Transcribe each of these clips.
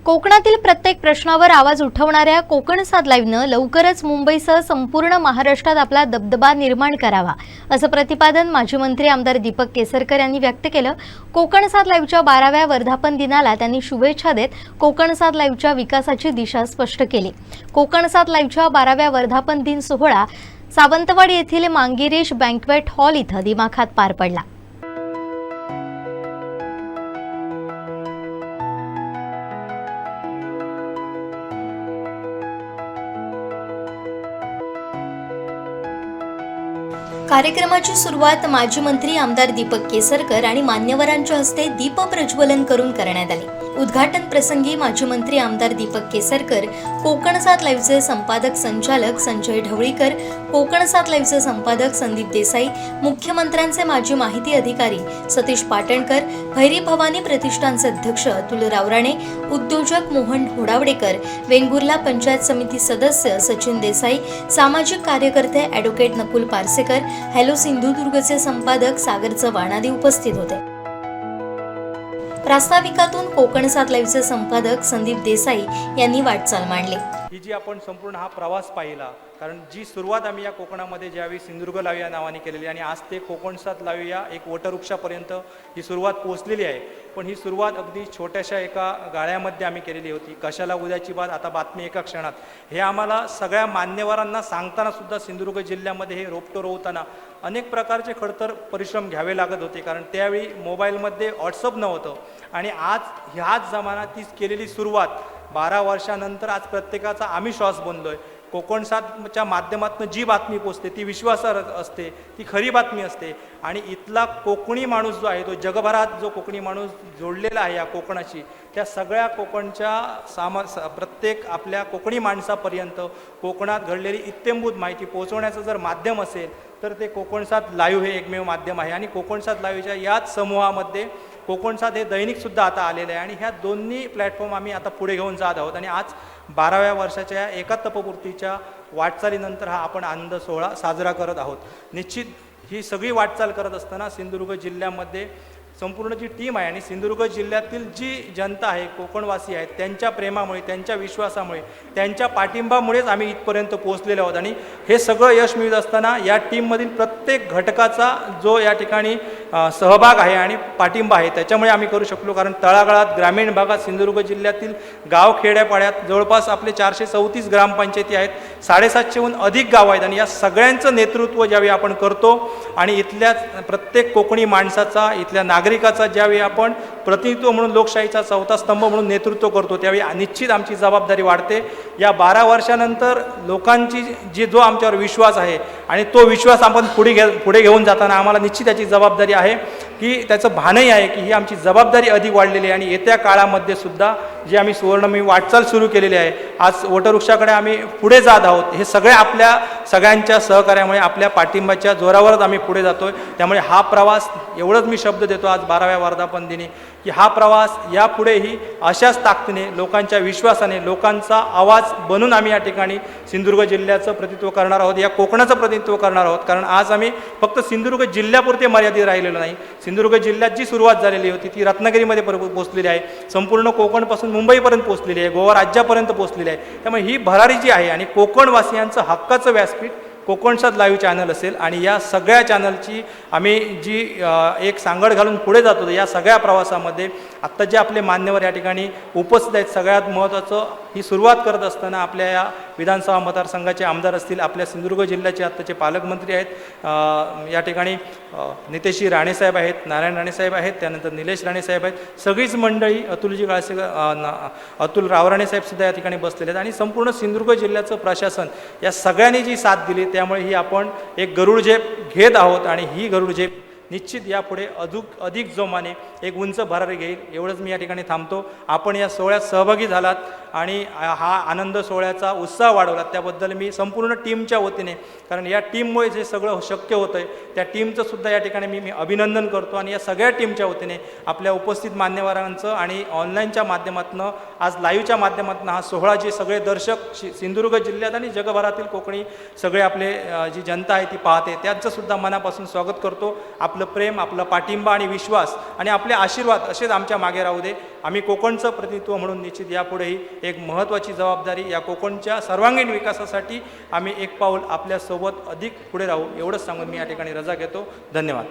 कोकणातील प्रत्येक प्रश्नावर आवाज उठवणाऱ्या कोकण सात लाईव्हनं लवकरच मुंबईसह संपूर्ण महाराष्ट्रात आपला दबदबा निर्माण करावा असं प्रतिपादन माजी मंत्री आमदार दीपक केसरकर यांनी व्यक्त केलं। कोकण सात लाईव्हच्या 12व्या वर्धापन दिनाला त्यांनी शुभेच्छा देत कोकण सात लाईव्हच्या विकासाची दिशा स्पष्ट केली। कोकण सात लाईव्हच्या 12व्या वर्धापन दिन सोहळा सावंतवाडी येथील मांगिरीश बँक्वेट हॉल इथं दिमाखात पार पडला। कार्यक्रमाची सुरुवात माजी मंत्री आमदार दीपक केसरकर आणि मान्यवरांच्या हस्ते दीप प्रज्वलन करून करण्यात आले। उद्घाटन प्रसंगी माजी मंत्री आमदार दीपक केसरकर, कोकण सात लाईव्हचे संपादक संचालक संजय ढवळीकर, कोकण सात लाईव्हचे संपादक संदीप देसाई, मुख्यमंत्र्यांचे माजी माहिती अधिकारी सतीश पाटणकर, भैरी भवानी प्रतिष्ठानचे अध्यक्ष अतुल रावराणे, उद्योजक मोहन घोडावडेकर, वेंगुर्ला पंचायत समिती सदस्य सचिन देसाई, सामाजिक कार्यकर्ते ॲडव्होकेट नकुल पारसेकर, हॅलो सिंधुदुर्गचे संपादक सागर चव्हाण आदी उपस्थित होते। प्रास्ताविकातून कोकण सात लाईव्हचे संपादक संदीप देसाई यांनी वाटचाल मांडली। ही जी आपण संपूर्ण हा प्रवास पाहिला, कारण जी सुरुवात आम्ही या कोकणामध्ये ज्यावेळी सिंधुदुर्ग लाईव्ह या नावाने केलेली आणि आज ते कोकण सात लाईव्ह या एक वटवृक्षापर्यंत ही सुरुवात पोहोचलेली आहे। पण ही सुरुवात अगदी छोट्याशा एका गाळ्यामध्ये आम्ही केलेली होती। कशाला उद्याची बात, आता बातमी एका क्षणात, हे आम्हाला सगळ्या मान्यवरांना सांगताना सुद्धा सिंधुदुर्ग जिल्ह्यामध्ये हे रोपटं रोवताना अनेक प्रकारचे खडतर परिश्रम घ्यावे लागत होते, कारण त्यावेळी मोबाईलमध्ये व्हॉट्सअप नव्हतं आणि आज ह्याच जमान्यात तीच केलेली सुरुवात 12 वर्षानंतर आज प्रत्येकाचा आम्ही श्वास बनलोय। कोकण सातच्या माध्यमातून जी बातमी पोचते ती विश्वासार्ह असते, ती खरी बातमी असते आणि इथला कोकणी माणूस जो आहे तो जगभरात जो कोकणी माणूस जोडलेला आहे या कोकणाशी, त्या सगळ्या कोकणच्या प्रत्येक आपल्या कोकणी माणसापर्यंत कोकणात घडलेली इत्थंभूत माहिती पोहोचवण्याचं जर माध्यम असेल तर ते कोकण सात लाईव्ह हे एकमेव माध्यम आहे। आणि कोकण सात लाईव्हच्या याच समूहामध्ये कोकण सात हे दैनिकसुद्धा आता आलेलं आहे आणि ह्या दोन्ही प्लॅटफॉर्म आम्ही आता पुढे घेऊन जात आहोत आणि आज 12व्या वर्षाच्या एका तपपूर्तीच्या वाटचालीनंतर हा आपण आनंद सोहळा साजरा करत आहोत। निश्चित ही सगळी वाटचाल करत असताना सिंधुदुर्ग जिल्ह्यामध्ये संपूर्ण जी टीम आहे आणि सिंधुदुर्ग जिल्ह्यातील जी जनता आहे, कोकणवासी आहेत, त्यांच्या प्रेमामुळे, त्यांच्या विश्वासामुळे, त्यांच्या पाठिंबामुळेच आम्ही इथपर्यंत पोहोचलेलो आहोत आणि हे सगळं यश मिळत असताना या टीममधील प्रत्येक घटकाचा जो या ठिकाणी सहभाग आहे आणि पाठिंबा आहे त्याच्यामुळे आम्ही करू शकलो। कारण तळागाळात, ग्रामीण भागात, सिंधुदुर्ग जिल्ह्यातील गाव खेड्यापाड्यात जवळपास आपले 434 ग्रामपंचायती आहेत, 750हून अधिक गाव आहेत आणि या सगळ्यांचं नेतृत्व ज्यावेळी आपण करतो आणि इथल्या प्रत्येक कोकणी माणसाचा, इथल्या नागरिकाचा ज्यावेळी आपण प्रतिनिधित्व म्हणून लोकशाहीचा चौथा स्तंभ म्हणून नेतृत्व करतो त्यावेळी निश्चित आमची जबाबदारी वाढते। या 12 वर्षानंतर लोकांची जो आमच्यावर विश्वास आहे आणि तो विश्वास आपण पुढे घेऊन जाताना आम्हाला निश्चित त्याची जबाबदारी आहे की त्याचं भानही आहे की ही आमची जबाबदारी अधिक वाढलेली आहे आणि येत्या काळामध्ये सुद्धा जी आम्ही सुवर्णमयी वाटचाल सुरू केलेली आहे, आज वटवृक्षाकडे आम्ही पुढे जात आहोत, हे सगळे आपल्या सगळ्यांच्या सहकार्यामुळे, आपल्या पाठिंबाच्या जोरावरच आम्ही पुढे जातोय। त्यामुळे हा प्रवास, एवढंच मी शब्द देतो आज 12व्या वर्धापन दिनी, की हा प्रवास यापुढेही अशाच ताकदीने, लोकांच्या विश्वासाने, लोकांचा आवाज बनून आम्ही या ठिकाणी सिंधुदुर्ग जिल्ह्याचं प्रतिनिधित्व करणार आहोत, या कोकणाचं प्रतिनिधित्व करणार आहोत। कारण आज आम्ही फक्त सिंधुदुर्ग जिल्ह्यापुरते मर्यादित राहिलेलो नाही। सिंधुदुर्ग जिल्ह्यात जी सुरुवात झालेली होती ती रत्नागिरीमध्ये पोहोचलेली आहे, संपूर्ण कोकणपासून मुंबईपर्यंत पोहोचलेली आहे, गोवा राज्यापर्यंत पोहोचलेली आहे। त्यामुळे ही भरारी जी आहे आणि कोकणवासियांचं हक्काचं व्यासपीठ कोकण सात लाईव्ह चॅनल असेल आणि या सगळ्या चॅनलची आम्ही जी एक सांगड घालून पुढे जातो या सगळ्या प्रवासामध्ये आत्ता जे आपले मान्यवर या ठिकाणी उपस्थित आहेत, सगळ्यात महत्त्वाचं ही सुरुवात करत असताना आपल्या या विधानसभा मतदारसंघाचे आमदार असतील, आपल्या सिंधुदुर्ग जिल्ह्याचे आत्ताचे पालकमंत्री आहेत, या ठिकाणी नितेशजी राणेसाहेब आहेत, नारायण राणेसाहेब आहेत, त्यानंतर निलेश राणेसाहेब आहेत, सगळीच मंडळी, अतुलजी अतुल रावराणे साहेबसुद्धा या ठिकाणी बसलेले आहेत आणि संपूर्ण सिंधुदुर्ग जिल्ह्याचं प्रशासन या सगळ्यांनी जी साथ दिली त्यामुळे ही आपण एक गरुड झेप घेत आहोत आणि ही गरुड झेप निश्चित यापुढे अधिक जोमाने एक उंच भरारी घेईल। एवढंच मी या ठिकाणी थांबतो। आपण या सोहळ्यात सहभागी झालात आणि हा आनंद सोहळ्याचा उत्साह वाढवला त्याबद्दल मी संपूर्ण टीमच्या वतीने, कारण या टीममुळे जे सगळं शक्य होतं आहे त्या टीमचं सुद्धा या ठिकाणी मी अभिनंदन करतो आणि या सगळ्या टीमच्या वतीने आपल्या उपस्थित मान्यवरांचं आणि ऑनलाईनच्या माध्यमातून, आज लाईव्हच्या माध्यमातून हा सोहळा जे सगळे दर्शक सिंधुदुर्ग जिल्ह्यात आणि जगभरातील कोकणी सगळे आपले जी जनता आहे ती पाहते त्यांचं सुद्धा मनापासून स्वागत करतो। आपलं आपलं प्रेम, आपला पाठिंबा आणि विश्वास आणि आपले आशीर्वाद असेच आमच्या मागे राहू दे. आम्ही कोकणचं प्रतिनिधित्व म्हणून निश्चित यापुढेही एक महत्त्वाची जबाबदारी या कोकणच्या सर्वांगीण विकासासाठी आम्ही एक पाऊल आपल्यासोबत अधिक पुढे राहू एवढंच सांगून मी या ठिकाणी रजा घेतो. धन्यवाद.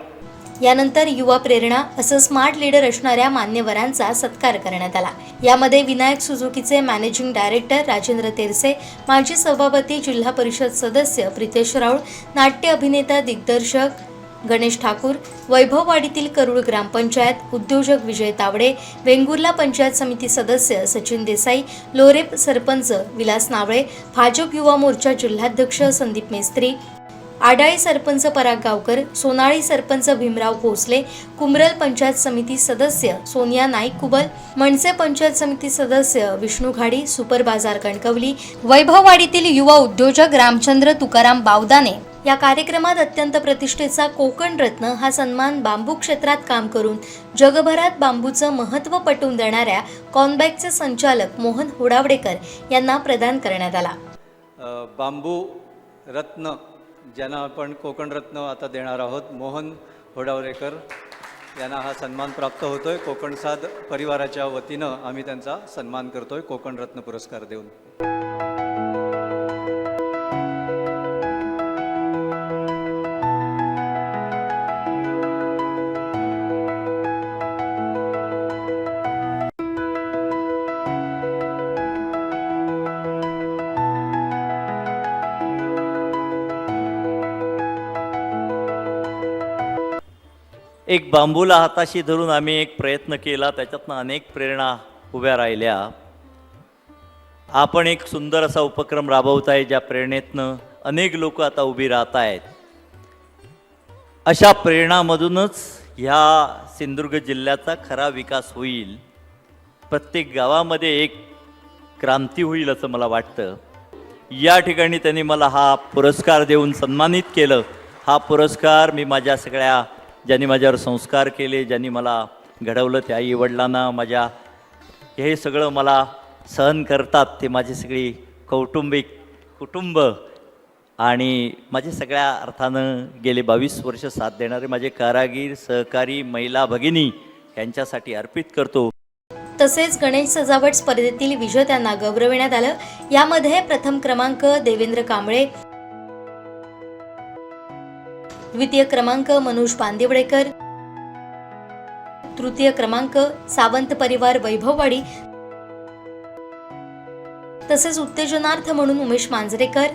यानंतर युवा प्रेरणा असं स्मार्ट लीडर असणाऱ्या मान्यवरांचा सत्कार करण्यात आला. यामध्ये विनायक सुझुकीचे मॅनेजिंग डायरेक्टर राजेंद्र तेरसे, माजी सभापती, जिल्हा परिषद सदस्य प्रितेश राऊळ, नाट्य अभिनेता दिग्दर्शक गणेश ठाकूर, वैभववाडीतील करूळ ग्रामपंचायत उद्योजक विजय तावडे, वेंगुर्ला पंचायत समिती सदस्य सचिन देसाई, लोरेप सरपंच विलास नावळे, भाजप युवा मोर्चा जिल्हाध्यक्ष संदीप मेस्त्री, आडाळी सरपंच पराग गावकर, सोनाळी सरपंच भीमराव भोसले, कुमरल पंचायत समिती सदस्य सोनिया नाईक कुबल, मनसे पंचायत समिती सदस्य विष्णू घाडी, सुपर बाजार कणकवली, वैभववाडीतील युवा उद्योजक रामचंद्र तुकाराम बावदाने. या कार्यक्रमात अत्यंत प्रतिष्ठेचा कोकण रत्न हा सन्मान बांबू क्षेत्रात काम करून जगभरात बांबूचं महत्त्व पटवून देणाऱ्या कॉनबॅकचे संचालक मोहन होडावडेकर यांना प्रदान करण्यात आला. बांबू रत्न ज्यांना आपण कोकण रत्न आता देणार आहोत, मोहन होडावडेकर यांना हा सन्मान प्राप्त होतोय. कोकण साध परिवाराच्या वतीनं आम्ही त्यांचा सन्मान करतोय कोकण रत्न पुरस्कार देऊन. एक बांबूला हाताशी धरून आम्ही एक प्रयत्न केला, त्याच्यातनं अनेक प्रेरणा उभ्या राहिल्या. आपण एक सुंदर असा उपक्रम राबवताय ज्या प्रेरणेतनं अनेक लोक आता उभी राहत आहेत. अशा प्रेरणामधूनच ह्या सिंधुदुर्ग जिल्ह्याचा खरा विकास होईल. प्रत्येक गावामध्ये एक क्रांती होईल असं मला वाटतं. या ठिकाणी त्यांनी मला हा पुरस्कार देऊन सन्मानित केलं. हा पुरस्कार मी माझ्या सगळ्या ज्यांनी माझ्यावर संस्कार केले, ज्यांनी मला घडवलं त्या आईवडिलांना, माझ्या हे सगळं मला सहन करतात ते माझी सगळी कुटुंब आणि माझे सगळ्या अर्थानं गेले 22 वर्ष साथ देणारे माझे कारागीर, सहकारी, महिला भगिनी यांच्यासाठी अर्पित करतो. तसेच गणेश सजावट स्पर्धेतील विजेत्यांना गौरविण्यात आलं. यामध्ये प्रथम क्रमांक देवेंद्र कांबळे, द्वितीय क्रमांक मनोज बांदिवडेकर, तृतीय क्रमांक सावंत परिवार वैभववाडी, तसेच उत्तेजनार्थ म्हणून उमेश मांजरेकर,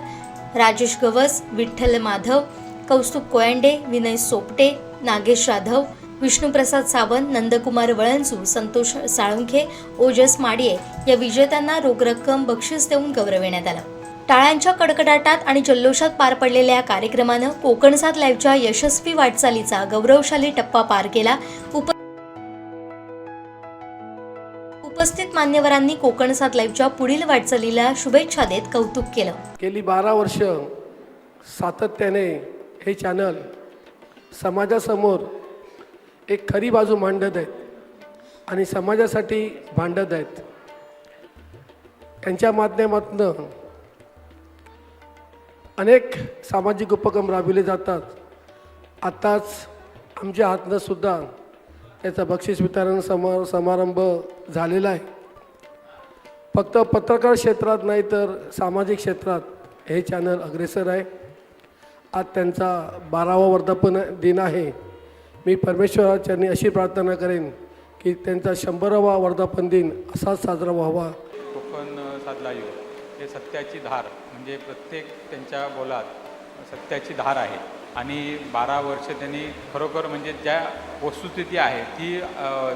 राजेश गवस, विठ्ठल माधव, कौस्तुभ कोयंडे, विनय सोपटे, नागेश जाधव, विष्णुप्रसाद सावंत, नंदकुमार वळंजू, संतोष साळुंखे, ओजस माडिये या विजेत्यांना रोख रक्कम बक्षीस देऊन गौरविण्यात आलं. टाळ्यांच्या कडकडाटात आणि जल्लोषात पार पडलेल्या या कार्यक्रमानं कोकण सात लाईव्हच्या यशस्वी वाटचालीचा गौरवशाली टप्पा पार केला. उपस्थित मान्यवरांनी कोकण सात लाईव्हच्या पुढील वाटचालीला शुभेच्छा देत कौतुक केलं. गेली 12 वर्ष सातत्याने हे चॅनल समाजासमोर एक खरी बाजू मांडत आहेत आणि समाजासाठी भांडत आहेत. त्यांच्या माध्यमातून अनेक सामाजिक उपक्रम राबविले जातात. आत्ताच आमच्या हातनं सुद्धा याचा बक्षीस वितरण समारंभ झालेला आहे. फक्त पत्रकार क्षेत्रात नाही तर सामाजिक क्षेत्रात हे चॅनल अग्रेसर आहे. आज त्यांचा 12वा वर्धापन दिन आहे. मी परमेश्वराच्यांनी अशी प्रार्थना करेन की त्यांचा 100वा वर्धापन दिन असाच साजरा व्हावा. कोकण सात लाईव्ह हे सत्याची धार म्हणजे प्रत्येक त्यांच्या बोलात सत्याची धार आहे आणि 12 वर्ष त्यांनी खरोखर म्हणजे ज्या वस्तुस्थिती आहे ती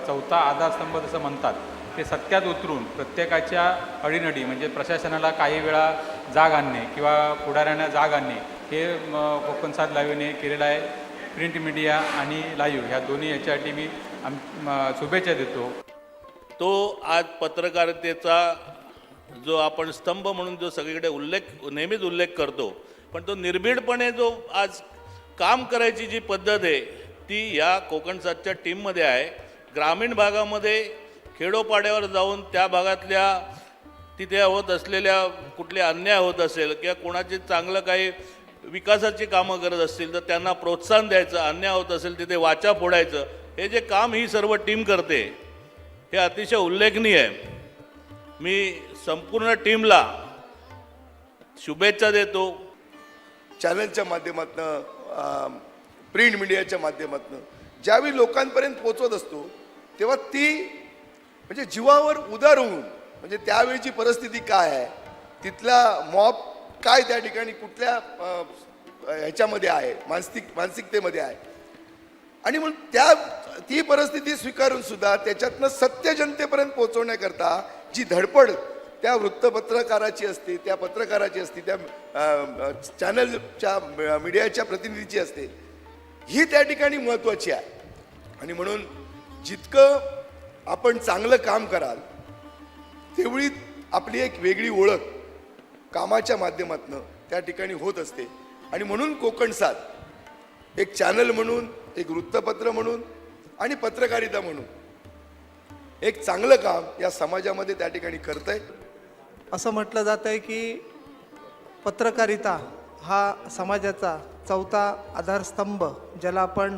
चौथा आधारस्तंभ जसं म्हणतात ते सत्यात उतरून प्रत्येकाच्या अडीनडी म्हणजे प्रशासनाला काही वेळा जाग आणणे किंवा पुढाऱ्यांना जाग आणणे हे कोकण सात लाईव्हने केलेलं आहे. प्रिंट मीडिया आणि लाईव्ह ह्या दोन्ही याच्यासाठी मी शुभेच्छा देतो. तो आज पत्रकारितेचा जो आपण स्तंभ म्हणून जो सगळीकडे नेहमीच उल्लेख करतो, पण तो निर्भीडपणे जो आज काम करायची जी पद्धत आहे ती या कोकण सातच्या टीममध्ये आहे. ग्रामीण भागामध्ये खेडोपाड्यावर जाऊन त्या भागातल्या तिथे होत असलेल्या कुठले अन्याय होत असेल किंवा कोणाचे चांगलं काही विकासाची कामं करत असतील तर त्यांना प्रोत्साहन द्यायचं, अन्याय होत असेल तिथे वाचा फोडायचं, हे जे काम ही सर्व टीम करते हे अतिशय उल्लेखनीय आहे. मी संपूर्ण टीमला शुभेच्छा देतो. चॅनलच्या माध्यमातून, प्रिंट मीडियाच्या माध्यमातून ज्यावेळी लोकांपर्यंत पोचवत असतो तेव्हा ती म्हणजे जीवावर उदार होऊन, म्हणजे त्यावेळीची परिस्थिती काय आहे, तिथला मॉब काय त्या ठिकाणी कुठल्या ह्याच्यामध्ये आहे, मानसिकतेमध्ये आहे, आणि म्हणून ती परिस्थिती स्वीकारून सुद्धा त्याच्यातनं सत्य जनतेपर्यंत पोहोचवण्याकरता जी धडपड त्या वृत्तपत्रकाराची असते, त्या पत्रकाराची असते, त्या चॅनलच्या मीडियाच्या प्रतिनिधीची असते, ही त्या ठिकाणी महत्त्वाची आहे. आणि म्हणून जितकं आपण चांगलं काम कराल तेवढी आपली एक वेगळी ओळख कामाच्या माध्यमातून त्या ठिकाणी होत असते. आणि म्हणून कोकणसात एक चॅनल म्हणून, एक वृत्तपत्र म्हणून आणि पत्रकारिता म्हणून एक चांगलं काम या समाजामध्ये त्या ठिकाणी करतंय. असं म्हटलं जातं आहे की पत्रकारिता हा समाजाचा चौथा आधारस्तंभ, ज्याला आपण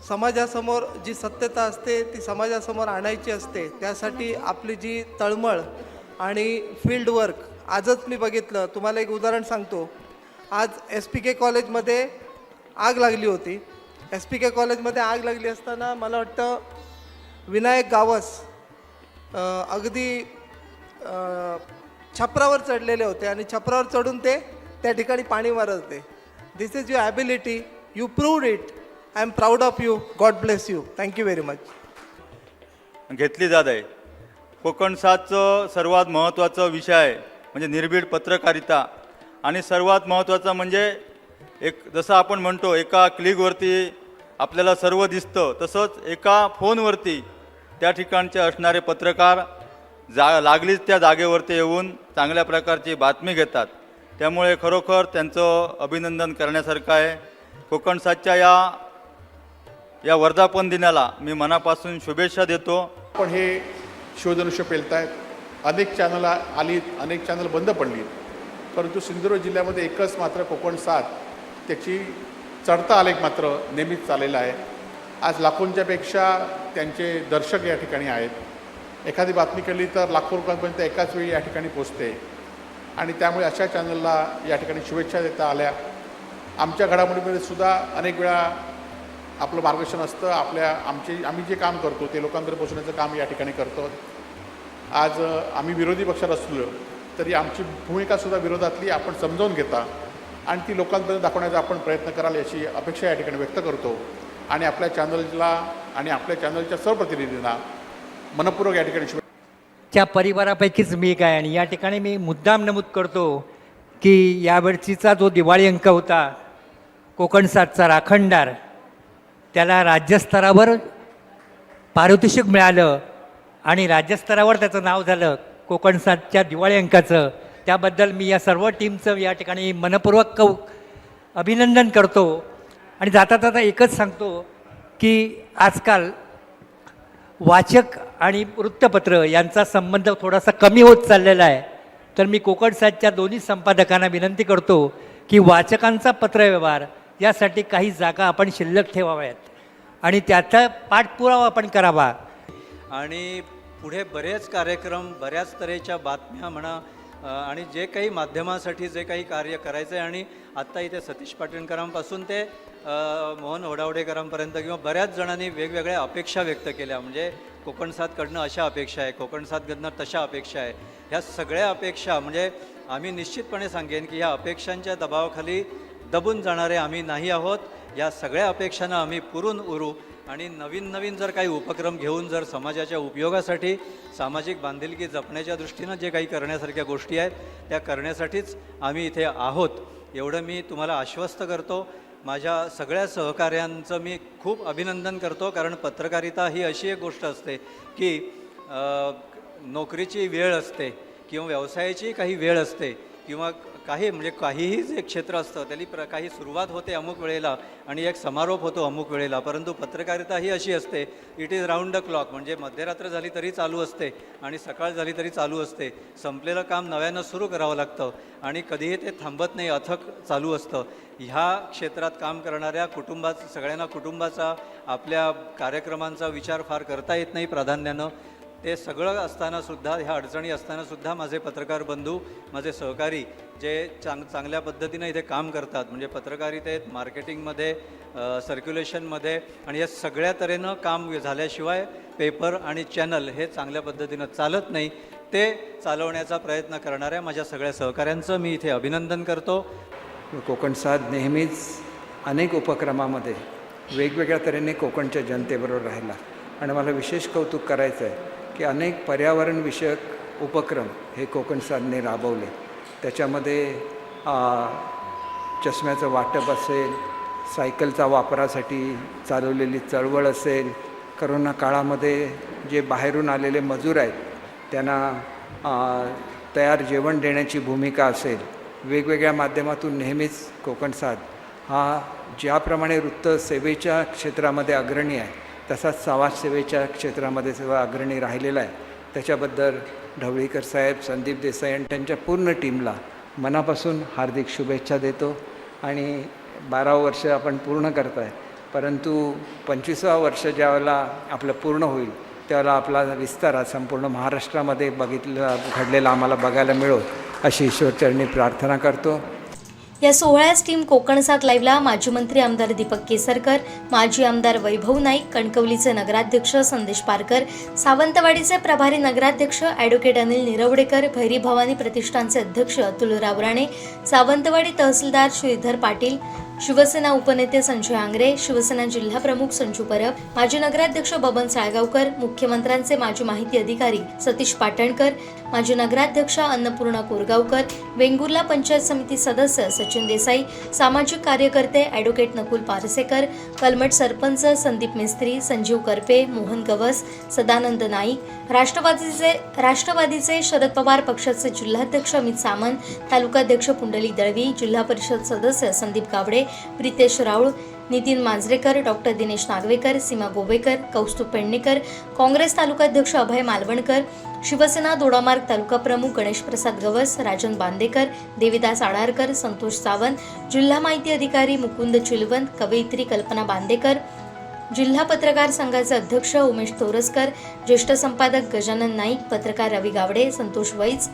समाजासमोर जी सत्यता असते ती समाजासमोर आणायची असते. त्यासाठी आपली जी तळमळ आणि फील्ड वर्क, आजच मी बघितलं. तुम्हाला एक उदाहरण सांगतो. आज SPK कॉलेजमध्ये आग लागली होती. SPK कॉलेजमध्ये आग लागली असताना मला वाटतं विनायक गावस अगदी छपरावर चढलेले होते आणि छपरावर चढून ते त्या ठिकाणी पाणी मारत होते. This is your ability, you proved it. I am proud of you. God bless you. Thank you very much. घेतली जात आहे. कोकण सातचं सर्वात महत्त्वाचा विषय म्हणजे निर्भीड पत्रकारिता, आणि सर्वात महत्त्वाचं म्हणजे एक जसं आपण म्हणतो एका क्लिकवरती आपल्याला सर्व दिसतं, तसंच एका फोनवरती त्या ठिकाणचे असणारे पत्रकार लागलीच त्या जागेवरती येऊन चांगल्या प्रकारची बातमी घेतात. त्यामुळे खरोखर त्यांचं अभिनंदन करण्यासारखं आहे. कोकण सातच्या या वर्धापन दिनाला मी मनापासून शुभेच्छा देतो. पण हे शोधनुष्य पेलतायत. अनेक चॅनल आलीत, अनेक चॅनल बंद पडलीत, परंतु सिंधुदुर्ग जिल्ह्यामध्ये एकच मात्र कोकण सात, त्याची चढता आलेख मात्र नेहमीच चाललेला आहे. आज लाखोंच्यापेक्षा त्यांचे दर्शक या ठिकाणी आहेत. एखादी बातमी केली तर लाखो लोकांपर्यंत एकाच वेळी या ठिकाणी पोचते, आणि त्यामुळे अशा चॅनलला या ठिकाणी शुभेच्छा देता आल्या. आमच्या घडामोडीमध्ये सुद्धा अनेक वेळा आपलं मार्गदर्शन असतं. आम्ही जे काम करतो ते लोकांपर्यंत पोचवण्याचं काम या ठिकाणी करतो. आज आम्ही विरोधी पक्षात असलो तरी आमची भूमिकासुद्धा विरोधातली आपण समजावून घेता आणि ती लोकांपर्यंत दाखवण्याचा आपण प्रयत्न कराल याची अपेक्षा या ठिकाणी व्यक्त करतो. आणि आपल्या चॅनलला आणि आपल्या चॅनलच्या सर्व प्रतिनिधींना मनपूर्वक या ठिकाणी च्या परिवारापैकीच मी एक आहे. आणि या ठिकाणी मी मुद्दाम नमूद करतो की यावर्षीचा जो दिवाळी अंक होता कोकण सातचा राखणदार, त्याला राज्यस्तरावर पारितोषिक मिळालं आणि राज्यस्तरावर त्याचं नाव झालं कोकण सातच्या दिवाळी अंकाचं. त्याबद्दल मी या सर्व टीमचं या ठिकाणी मनपूर्वक अभिनंदन करतो. आणि जाता जाता एकच सांगतो की आजकाल वाचक आणि वृत्तपत्र यांचा संबंध थोडासा कमी होत चाललेला आहे. तर मी कोकण सातच्या दोन्ही संपादकांना विनंती करतो की वाचकांचा पत्रव्यवहार यासाठी काही जागा आपण शिल्लक ठेवाव्यात आणि त्याचा पाठपुरावा आपण करावा. आणि पुढे बरेच कार्यक्रम, बऱ्याच तऱ्हेच्या बातम्या म्हणा, आणि जे काही माध्यमासाठी जे काही कार्य करायचं आहे, आणि आत्ता इथे सतीश पाटणकरांपासून ते मोहन होडावडेकरांपर्यंत किंवा बऱ्याच जणांनी वेगवेगळ्या अपेक्षा व्यक्त केल्या. म्हणजे कोकण सातकडनं अशा अपेक्षा आहे, कोकण सातकडनं तशा अपेक्षा आहे. ह्या सगळ्या अपेक्षा म्हणजे आम्ही निश्चितपणे सांगेन की ह्या अपेक्षांच्या दबावाखाली दबून जाणारे आम्ही नाही आहोत. या सगळ्या अपेक्षांना आम्ही पुरून उरू आणि नवीन नवीन जर काही उपक्रम घेऊन जर समाजाच्या उपयोगासाठी, सामाजिक बांधिलकी जपण्याच्या दृष्टीनं जे काही करण्यासारख्या गोष्टी आहेत त्या करण्यासाठीच आम्ही इथे आहोत, एवढं मी तुम्हाला आश्वस्त करतो. माझ्या सगळ्या सहकाऱ्यांचं मी खूप अभिनंदन करतो, कारण पत्रकारिता ही अशी एक गोष्ट असते की नोकरीची वेळ असते किंवा व्यवसायाची काही वेळ असते किंवा काहीही जे क्षेत्र असतं त्याची काही सुरुवात होते अमुक वेळेला आणि एक समारोप होतो अमुक वेळेला, परंतु पत्रकारिता ही अशी असते, it is round the clock, म्हणजे मध्यरात्र झाली तरी चालू असते आणि सकाळ झाली तरी चालू असते. संपलेलं काम नव्यानं सुरू करावं लागतं आणि कधीही ते थांबत नाही, अथक चालू असतं. ह्या क्षेत्रात काम करणाऱ्या सगळ्यांना कुटुंबाचा, आपल्या कार्यक्रमांचा विचार फार करता येत नाही प्राधान्यानं. ते सगळं असतानासुद्धा, ह्या अडचणी असतानासुद्धा माझे पत्रकार बंधू, माझे सहकारी जे चांगल्या पद्धतीनं इथे काम करतात, म्हणजे पत्रकारितेत, मार्केटिंगमध्ये, सर्क्युलेशनमध्ये आणि या सगळ्या तऱ्हेनं काम झाल्याशिवाय पेपर आणि चॅनल हे चांगल्या पद्धतीनं चालत नाही. ते चालवण्याचा प्रयत्न करणाऱ्या माझ्या सगळ्या सहकाऱ्यांचं मी इथे अभिनंदन करतो. कोकणसाद नेहमीच अनेक उपक्रमामध्ये वेगवेगळ्या तऱ्हेने कोकणच्या जनतेबरोबर राहिला आणि मला विशेष कौतुक करायचं आहे की अनेक पर्यावरणविषयक उपक्रम हे कोकणसादने राबवले. त्याच्यामध्ये चष्म्याचं वाटप असेल, सायकलचा वापरासाठी चालवलेली चळवळ असेल, करोना काळामध्ये जे बाहेरून आलेले मजूर आहेत त्यांना तयार जेवण देण्याची भूमिका असेल, वेगवेगळ्या माध्यमातून नेहमीच कोकणसाद हा ज्याप्रमाणे वृत्तसेवेच्या क्षेत्रामध्ये अग्रणी आहे तसाच समाजसेवेच्या क्षेत्रामध्ये सुद्धा अग्रणी राहिलेला आहे. त्याच्याबद्दल ढवळीकर साहेब, संदीप देसाई आणि त्यांच्या पूर्ण टीमला मनापासून हार्दिक शुभेच्छा देतो. आणि 12 वर्ष आपण पूर्ण करत आहे, परंतु 25वं वर्ष ज्यावेळेला आपलं पूर्ण होईल त्यावेळेला आपला विस्तार हा संपूर्ण महाराष्ट्रामध्ये घडलेला आम्हाला बघायला मिळो अशी ईश्वरचरणी प्रार्थना करतो. या सोहळ्यास टीम कोकणसाद लाईव्हला माजी मंत्री आमदार दीपक केसरकर, माजी आमदार वैभव नाईक, कणकवलीचे नगराध्यक्ष संदेश पारकर, सावंतवाडीचे प्रभारी नगराध्यक्ष ॲडव्होकेट अनिल निरवडेकर, भैरी भवानी प्रतिष्ठानचे अध्यक्ष अतुल राणे, सावंतवाडी तहसीलदार श्रीधर पाटील, शिवसेना उपनेते संजय आंग्रे, शिवसेना जिल्हा प्रमुख संजू परब, माजी नगराध्यक्ष बबन साळगावकर, मुख्यमंत्र्यांचे माजी माहिती अधिकारी सतीश पाटणकर, माजी नगराध्यक्ष अन्नपूर्णा कोरगावकर, वेंगुर्ला पंचायत समिती सदस्य सचिन देसाई, सामाजिक कार्यकर्ते ॲडव्होकेट नकुल पारसेकर, कलमट सरपंच संदीप मिस्त्री, संजीव करपे, मोहन गवस, सदानंद नाईक, राष्ट्रवादीचे शरद पवार पक्षाचे जिल्हाध्यक्ष अमित सामंत, तालुकाध्यक्ष पुंडलिक दळवी, जिल्हा परिषद सदस्य संदीप गावडे, प्रितेश राऊळ, नितीन मांजरेकर, डॉक्टर दिनेश नागवेकर, सीमा गोवेकर, कौस्तुभ पेडणेकर, काँग्रेस तालुकाध्यक्ष अभय मालवणकर, शिवसेना दोडामार्ग तालुका प्रमुख गणेश प्रसाद गवस, राजन बांदेकर, देविदास आडारकर, संतोष सावंत, जिल्हा माहिती अधिकारी मुकुंद चिलवंत, कवयित्री कल्पना बांदेकर, जिल्हा पत्रकार संघाचे अध्यक्ष उमेश तोरसकर, ज्येष्ठ संपादक गजानन नाईक, पत्रकार रवी गावडे, संतोष वैच,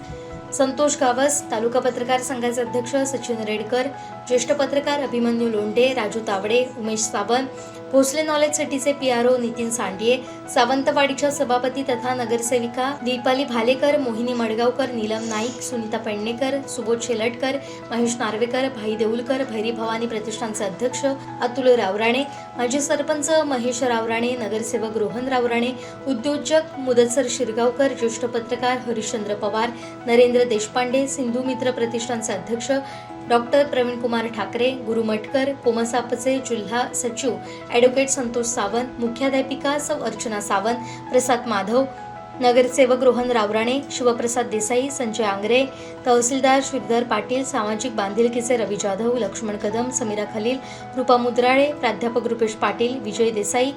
संतोष गावस, तालुका पत्रकार संघाचे अध्यक्ष सचिन रेडकर, ज्येष्ठ पत्रकार अभिमन्यू लोंढे, राजू तावडे, उमेश सावंत, भोसले नॉलेज सिटीचे PRO नितीन सांडिये, सावंतवाडीच्या सभापती तथा नगरसेविका दीपाली भालेकर, मोहिनी मडगावकर, नीलम नाईक, सुनीता पेडणेकर, सुबोध शेलटकर, महेश नार्वेकर, भाई देऊलकर, भैरी भवानी प्रतिष्ठानचे अध्यक्ष अतुल रावराणे, माजी सरपंच महेश रावराणे, नगरसेवक रोहन रावराणे, उद्योजक मुदतसर शिरगावकर, ज्येष्ठ पत्रकार हरिश्चंद्र पवार, नरेंद्र देशपांडे, सिंधू मित्र प्रतिष्ठानचे अध्यक्ष डॉक्टर प्रवीण कुमार ठाकरे, गुरु मटकर, कोमसापचे जिल्हा सचिव ॲडव्होकेट संतोष सावंत, मुख्याध्यापिका सौ अर्चना सावंत, प्रसाद माधव, नगरसेवक रोहन रावराणे, शिवप्रसाद देसाई, संजय आंग्रे, तहसीलदार श्रीधर पाटील, सामाजिक बांधिलकीचे रवी जाधव, लक्ष्मण कदम, समीरा खलील, रूपा मुद्राळे, प्राध्यापक रुपेश पाटील, विजय देसाई,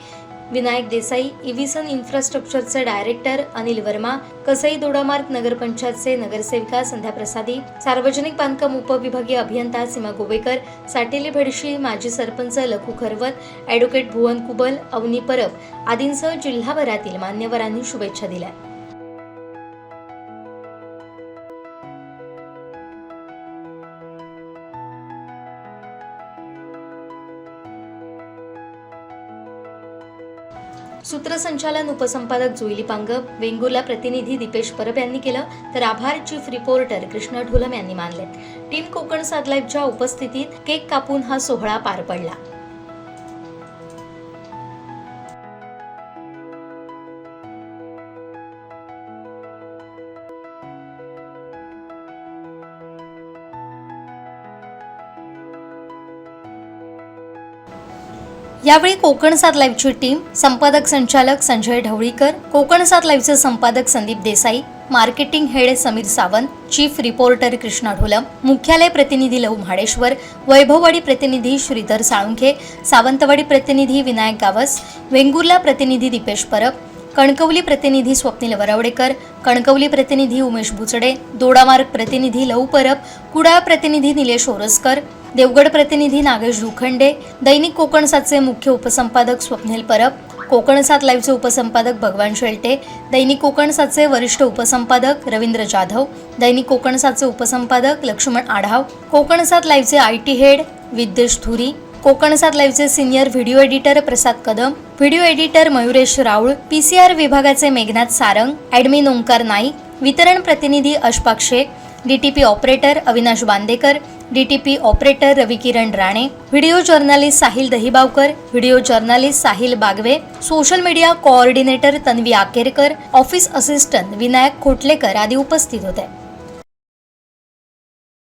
विनायक देसाई, इव्हिसन इन्फ्रास्ट्रक्चरचे डायरेक्टर अनिल वर्मा, कसई दोडामार्ग नगरपंचायतचे नगरसेविका संध्या प्रसादी, सार्वजनिक बांधकाम उपविभागीय अभियंता सीमा गोवेकर, साटेली भेडशी, माजी सरपंच लखू खरवत, ॲडव्होकेट भुवन कुबल, अवनी परब आदींसह जिल्हाभरातील मान्यवरांनी शुभेच्छा दिल्या. सूत्रसंचालन उपसंपादक जुईली पांगप, वेंगुर्ला प्रतिनिधी दीपेश परब यांनी केलं, तर आभार चीफ रिपोर्टर कृष्णा ढोलम यांनी मानले. टीम कोकणसाद लाईव्हच्या उपस्थितीत केक कापून हा सोहळा पार पडला. यावेळी कोकण 7 लाईव्हची टीम, संपादक संचालक संजय ढवळीकर, कोकण 7 लाईव्हचे संपादक Sandeep Desai, marketing head Sameer Sawant, chief reporter Krishna Dholam, मुख्यालय प्रतिनिधी लहू म्हाडेश्वर, वैभववाडी प्रतिनिधी श्रीधर साळुंखे, सावंतवाडी प्रतिनिधी विनायक गावस, वेंगुर्ला प्रतिनिधी दीपेश परब, कणकवली प्रतिनिधी स्वप्नील वरवडेकर, कणकवली प्रतिनिधी उमेश बुचडे, दोडामार्ग प्रतिनिधी लहू परब, कुडाळ प्रतिनिधी निलेश ओरसकर, देवगड प्रतिनिधी नागेश दुखंडे, दैनिक कोकण 7चे मुख्य उपसंपादक स्वप्नील परब, कोकण 7 लाईव्हचे उपसंपादक भगवान शेळटे, दैनिक कोकण 7चे वरिष्ठ उपसंपादक रवींद्र जाधव, दैनिक कोकण 7चे उपसंपादक लक्ष्मण आढाव, कोकण 7 लाईव्हचे IT हेड विद्येश धुरी, कोकण 7 लाईव्हचे senior video editor Prasad Kadam, video editor Mayuresh Raul, PCR विभागाचे मेघनाथ सारंग, ॲडमिन ओंकार नाईक, वितरण प्रतिनिधी Ashfaq Shaikh, DTP operator Avinash Bandekar, DTP operator Ravikiran Rane, video journalist Sahil Dahibavkar, video journalist Sahil Bagwe, social media coordinator Tanvi Akerkar, office assistant Vinayak Khotlekar आदी उपस्थित होते.